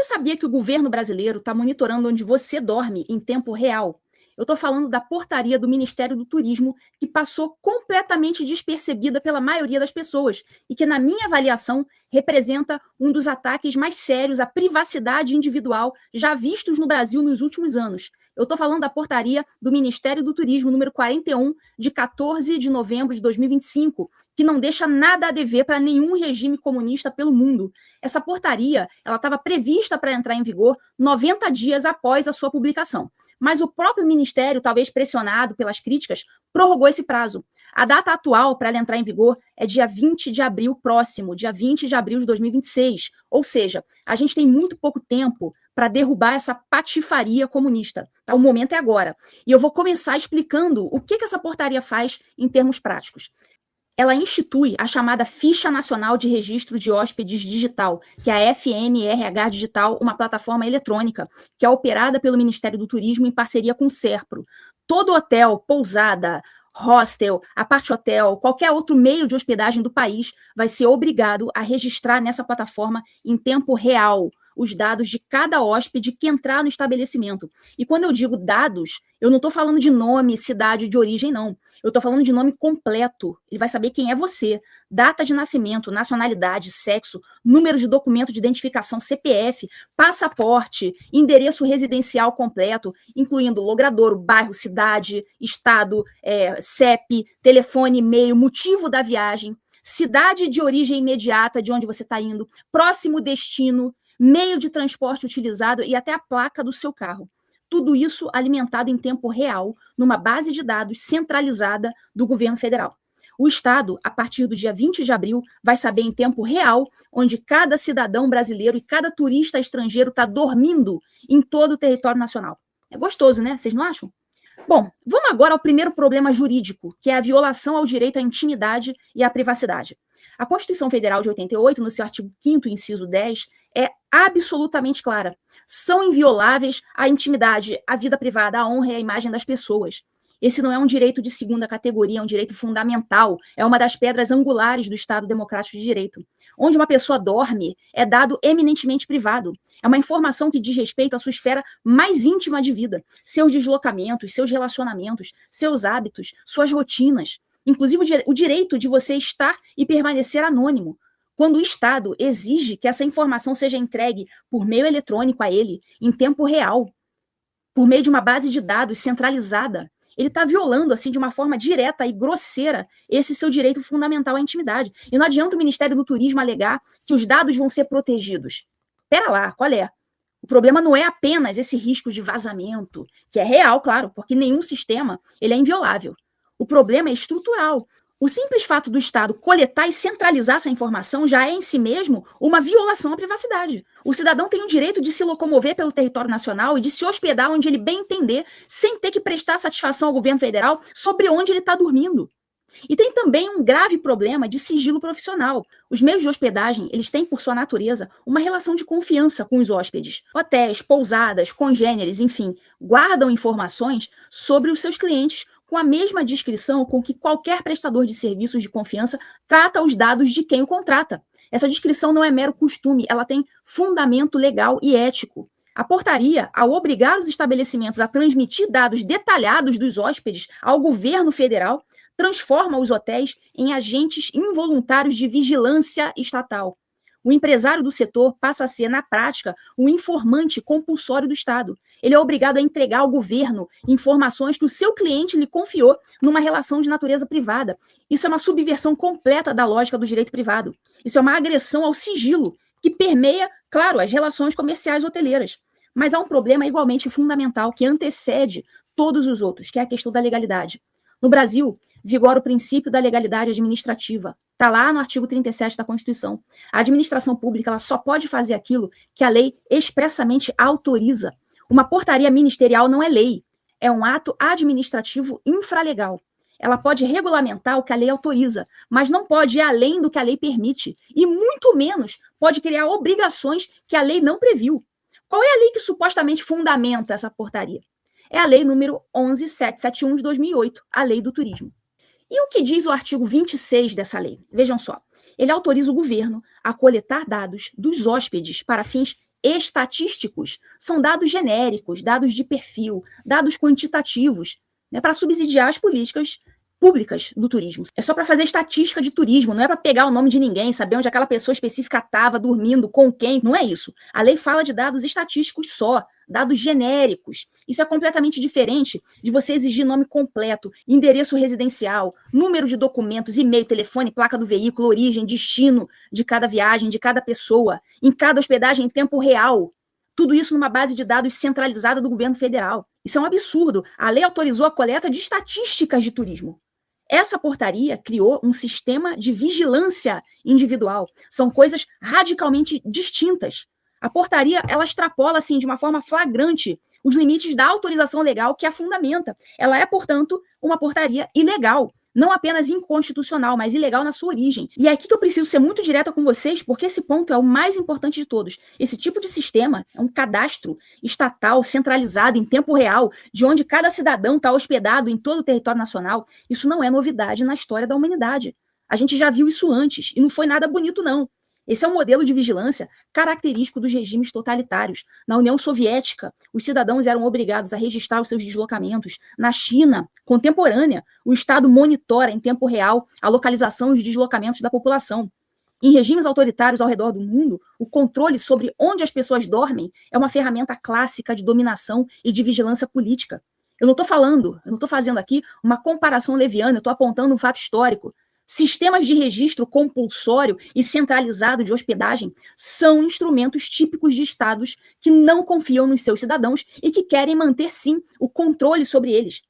sabia que o governo brasileiro está monitorando onde você dorme em tempo real? Eu estou falando da portaria do Ministério do Turismo, que passou completamente despercebida pela maioria das pessoas e que, na minha avaliação, representa um dos ataques mais sérios à privacidade individual já vistos no Brasil nos últimos anos. Eu estou falando da portaria do Ministério do Turismo, número 41, de 14 de novembro de 2025, que não deixa nada a dever para nenhum regime comunista pelo mundo. Essa portaria ela estava prevista para entrar em vigor 90 dias após a sua publicação. Mas o próprio Ministério, talvez pressionado pelas críticas, prorrogou esse prazo. A data atual para ela entrar em vigor é dia 20 de abril próximo, dia 20 de abril de 2026. Ou seja, a gente tem muito pouco tempo para derrubar essa patifaria comunista. Tá? O momento é agora. E eu vou começar explicando o que essa portaria faz em termos práticos. Ela institui a chamada Ficha Nacional de Registro de Hóspedes Digital, que é a FNRH Digital, uma plataforma eletrônica que é operada pelo Ministério do Turismo em parceria com o SERPRO. Todo hotel, pousada, hostel, apart-hotel, qualquer outro meio de hospedagem do país vai ser obrigado a registrar nessa plataforma em tempo real os dados de cada hóspede que entrar no estabelecimento. E quando eu digo dados, eu não estou falando de nome, cidade de origem, não. Eu estou falando de nome completo. Ele vai saber quem é você, data de nascimento, nacionalidade, sexo, número de documento de identificação, CPF, passaporte, endereço residencial completo, incluindo logradouro, bairro, cidade, estado, CEP, telefone, e-mail, motivo da viagem, cidade de origem imediata de onde você está indo, próximo destino, meio de transporte utilizado e até a placa do seu carro. Tudo isso alimentado em tempo real, numa base de dados centralizada do governo federal. O Estado, a partir do dia 20 de abril, vai saber em tempo real onde cada cidadão brasileiro e cada turista estrangeiro está dormindo em todo o território nacional. É gostoso, né? Vocês não acham? Bom, vamos agora ao primeiro problema jurídico, que é a violação ao direito à intimidade e à privacidade. A Constituição Federal de 88, no seu artigo 5º, inciso 10, é absolutamente clara. São invioláveis a intimidade, a vida privada, a honra e a imagem das pessoas. Esse não é um direito de segunda categoria, é um direito fundamental, é uma das pedras angulares do Estado Democrático de Direito. Onde uma pessoa dorme é dado eminentemente privado. É uma informação que diz respeito à sua esfera mais íntima de vida, seus deslocamentos, seus relacionamentos, seus hábitos, suas rotinas. Inclusive o direito de você estar e permanecer anônimo. Quando o Estado exige que essa informação seja entregue por meio eletrônico a ele, em tempo real, por meio de uma base de dados centralizada, ele está violando, assim, de uma forma direta e grosseira, esse seu direito fundamental à intimidade. E não adianta o Ministério do Turismo alegar que os dados vão ser protegidos. Pera lá, qual é? O problema não é apenas esse risco de vazamento, que é real, claro, porque nenhum sistema ele é inviolável. O problema é estrutural. O simples fato do Estado coletar e centralizar essa informação já é em si mesmo uma violação à privacidade. O cidadão tem o direito de se locomover pelo território nacional e de se hospedar onde ele bem entender, sem ter que prestar satisfação ao governo federal sobre onde ele está dormindo. E tem também um grave problema de sigilo profissional. Os meios de hospedagem, eles têm, por sua natureza, uma relação de confiança com os hóspedes. Hotéis, pousadas, congêneres, enfim, guardam informações sobre os seus clientes com a mesma discrição com que qualquer prestador de serviços de confiança trata os dados de quem o contrata. Essa discrição não é mero costume, ela tem fundamento legal e ético. A portaria, ao obrigar os estabelecimentos a transmitir dados detalhados dos hóspedes ao governo federal, transforma os hotéis em agentes involuntários de vigilância estatal. O empresário do setor passa a ser, na prática, um informante compulsório do Estado. Ele é obrigado a entregar ao governo informações que o seu cliente lhe confiou numa relação de natureza privada. Isso é uma subversão completa da lógica do direito privado. Isso é uma agressão ao sigilo, que permeia, claro, as relações comerciais hoteleiras. Mas há um problema igualmente fundamental que antecede todos os outros, que é a questão da legalidade. No Brasil, vigora o princípio da legalidade administrativa. Está lá no artigo 37 da Constituição. A administração pública ela só pode fazer aquilo que a lei expressamente autoriza. Uma portaria ministerial não é lei, é um ato administrativo infralegal. Ela pode regulamentar o que a lei autoriza, mas não pode ir além do que a lei permite, e muito menos pode criar obrigações que a lei não previu. Qual é a lei que supostamente fundamenta essa portaria? É a lei número 11.771 de 2008, a Lei do Turismo. E o que diz o artigo 26 dessa lei? Vejam só, ele autoriza o governo a coletar dados dos hóspedes para fins estatísticos são dados genéricos, dados de perfil, dados quantitativos, né, para subsidiar as políticas públicas do turismo. É só para fazer estatística de turismo, não é para pegar o nome de ninguém, saber onde aquela pessoa específica estava, dormindo, com quem, não é isso. A lei fala de dados estatísticos só, dados genéricos. Isso é completamente diferente de você exigir nome completo, endereço residencial, número de documentos, e-mail, telefone, placa do veículo, origem, destino de cada viagem, de cada pessoa, em cada hospedagem em tempo real. Tudo isso numa base de dados centralizada do governo federal. Isso é um absurdo. A lei autorizou a coleta de estatísticas de turismo. Essa portaria criou um sistema de vigilância individual. São coisas radicalmente distintas. A portaria, ela extrapola, assim, de uma forma flagrante os limites da autorização legal que a fundamenta. Ela é, portanto, uma portaria ilegal. Não apenas inconstitucional, mas ilegal na sua origem. E é aqui que eu preciso ser muito direta com vocês, porque esse ponto é o mais importante de todos. Esse tipo de sistema é um cadastro estatal centralizado em tempo real, de onde cada cidadão está hospedado em todo o território nacional. Isso não é novidade na história da humanidade. A gente já viu isso antes, e não foi nada bonito, não. Esse é um modelo de vigilância característico dos regimes totalitários. Na União Soviética, os cidadãos eram obrigados a registrar os seus deslocamentos. Na China contemporânea, o Estado monitora em tempo real a localização e os deslocamentos da população. Em regimes autoritários ao redor do mundo, o controle sobre onde as pessoas dormem é uma ferramenta clássica de dominação e de vigilância política. Eu não estou fazendo aqui uma comparação leviana, eu estou apontando um fato histórico. Sistemas de registro compulsório e centralizado de hospedagem são instrumentos típicos de estados que não confiam nos seus cidadãos e que querem manter, sim, o controle sobre eles.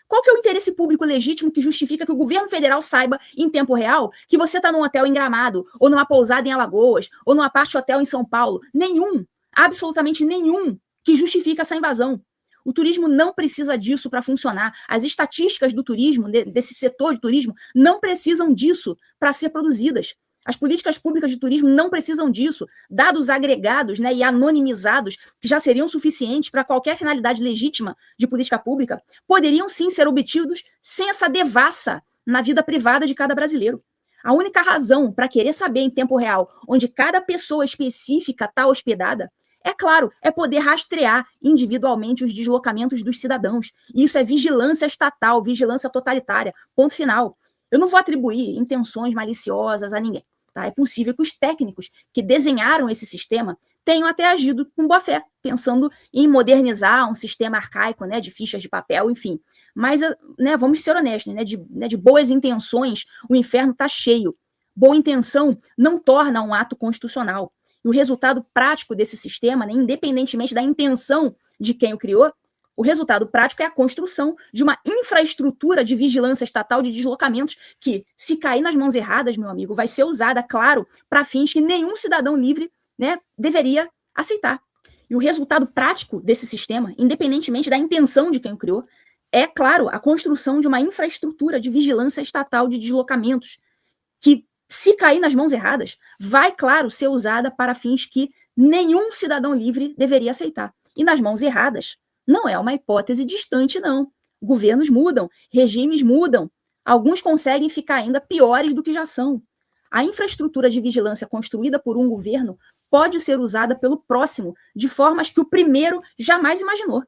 Qual que é o interesse público legítimo que justifica que o governo federal saiba, em tempo real, que você está num hotel em Gramado, ou numa pousada em Alagoas, ou numa parte hotel em São Paulo? Nenhum, absolutamente nenhum, que justifica essa invasão. O turismo não precisa disso para funcionar. As estatísticas do turismo, desse setor de turismo, não precisam disso para ser produzidas. As políticas públicas de turismo não precisam disso. Dados agregados, né, e anonimizados, que já seriam suficientes para qualquer finalidade legítima de política pública, poderiam sim ser obtidos sem essa devassa na vida privada de cada brasileiro. A única razão para querer saber em tempo real onde cada pessoa específica está hospedada, é claro, é poder rastrear individualmente os deslocamentos dos cidadãos. E isso é vigilância estatal, vigilância totalitária, ponto final. Eu não vou atribuir intenções maliciosas a ninguém. Tá? É possível que os técnicos que desenharam esse sistema tenham até agido com boa fé, pensando em modernizar um sistema arcaico, né, de fichas de papel, enfim. Mas, né, vamos ser honestos, de boas intenções, o inferno está cheio. Boa intenção não torna um ato constitucional. E o resultado prático desse sistema, né, independentemente da intenção de quem o criou, o resultado prático é a construção de uma infraestrutura de vigilância estatal de deslocamentos que, se cair nas mãos erradas, meu amigo, vai ser usada, claro, para fins que nenhum cidadão livre, né, deveria aceitar. E o resultado prático desse sistema, independentemente da intenção de quem o criou, é, claro, a construção de uma infraestrutura de vigilância estatal de deslocamentos que, se cair nas mãos erradas, vai, claro, ser usada para fins que nenhum cidadão livre deveria aceitar. E nas mãos erradas, não é uma hipótese distante, não. Governos mudam, regimes mudam. Alguns conseguem ficar ainda piores do que já são. A infraestrutura de vigilância construída por um governo pode ser usada pelo próximo de formas que o primeiro jamais imaginou.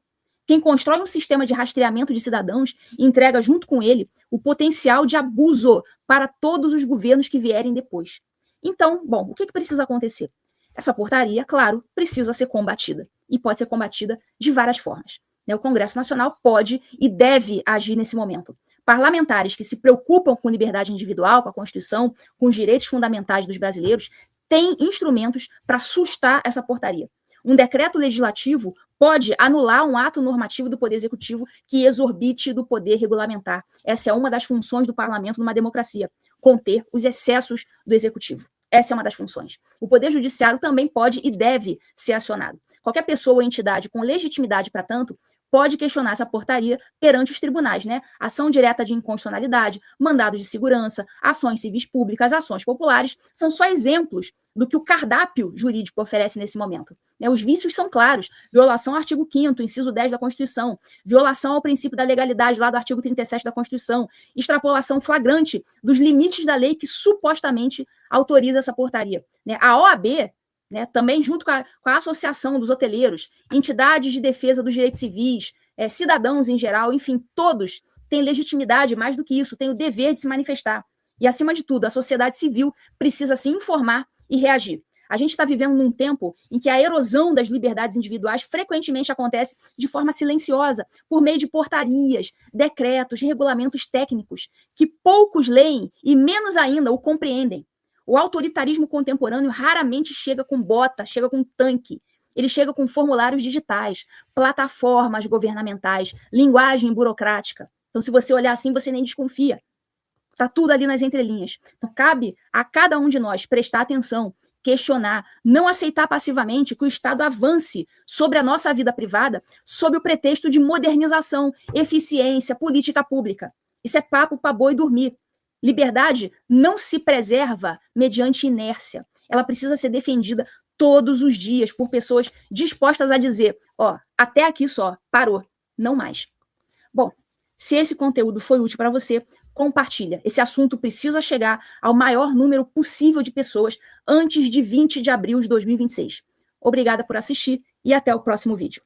Quem constrói um sistema de rastreamento de cidadãos entrega junto com ele o potencial de abuso para todos os governos que vierem depois. Então, bom, o que precisa acontecer? Essa portaria, claro, precisa ser combatida. E pode ser combatida de várias formas. O Congresso Nacional pode e deve agir nesse momento. Parlamentares que se preocupam com liberdade individual, com a Constituição, com os direitos fundamentais dos brasileiros, têm instrumentos para sustar essa portaria. Um decreto legislativo pode anular um ato normativo do Poder Executivo que exorbite do poder regulamentar. Essa é uma das funções do parlamento numa democracia, conter os excessos do Executivo. Essa é uma das funções. O Poder Judiciário também pode e deve ser acionado. Qualquer pessoa ou entidade com legitimidade para tanto pode questionar essa portaria perante os tribunais, né? Ação direta de inconstitucionalidade, mandados de segurança, ações civis públicas, ações populares, são só exemplos do que o cardápio jurídico oferece nesse momento. Os vícios são claros: violação ao artigo 5º, inciso 10 da Constituição, violação ao princípio da legalidade lá do artigo 37 da Constituição, extrapolação flagrante dos limites da lei que supostamente autoriza essa portaria. A OAB, né? Também junto com a Associação dos Hoteleiros, entidades de defesa dos direitos civis, cidadãos em geral, enfim, todos têm legitimidade, mais do que isso, têm o dever de se manifestar. E, acima de tudo, a sociedade civil precisa se informar e reagir. A gente está vivendo num tempo em que a erosão das liberdades individuais frequentemente acontece de forma silenciosa, por meio de portarias, decretos, regulamentos técnicos, que poucos leem e menos ainda o compreendem. O autoritarismo contemporâneo raramente chega com bota, chega com tanque. Ele chega com formulários digitais, plataformas governamentais, linguagem burocrática. Então, se você olhar assim, você nem desconfia. Está tudo ali nas entrelinhas. Então, cabe a cada um de nós prestar atenção, questionar, não aceitar passivamente que o Estado avance sobre a nossa vida privada sob o pretexto de modernização, eficiência, política pública. Isso é papo para boi dormir. Liberdade não se preserva mediante inércia. Ela precisa ser defendida todos os dias por pessoas dispostas a dizer, até aqui só, parou, não mais. Bom, se esse conteúdo foi útil para você, compartilha. Esse assunto precisa chegar ao maior número possível de pessoas antes de 20 de abril de 2026. Obrigada por assistir e até o próximo vídeo.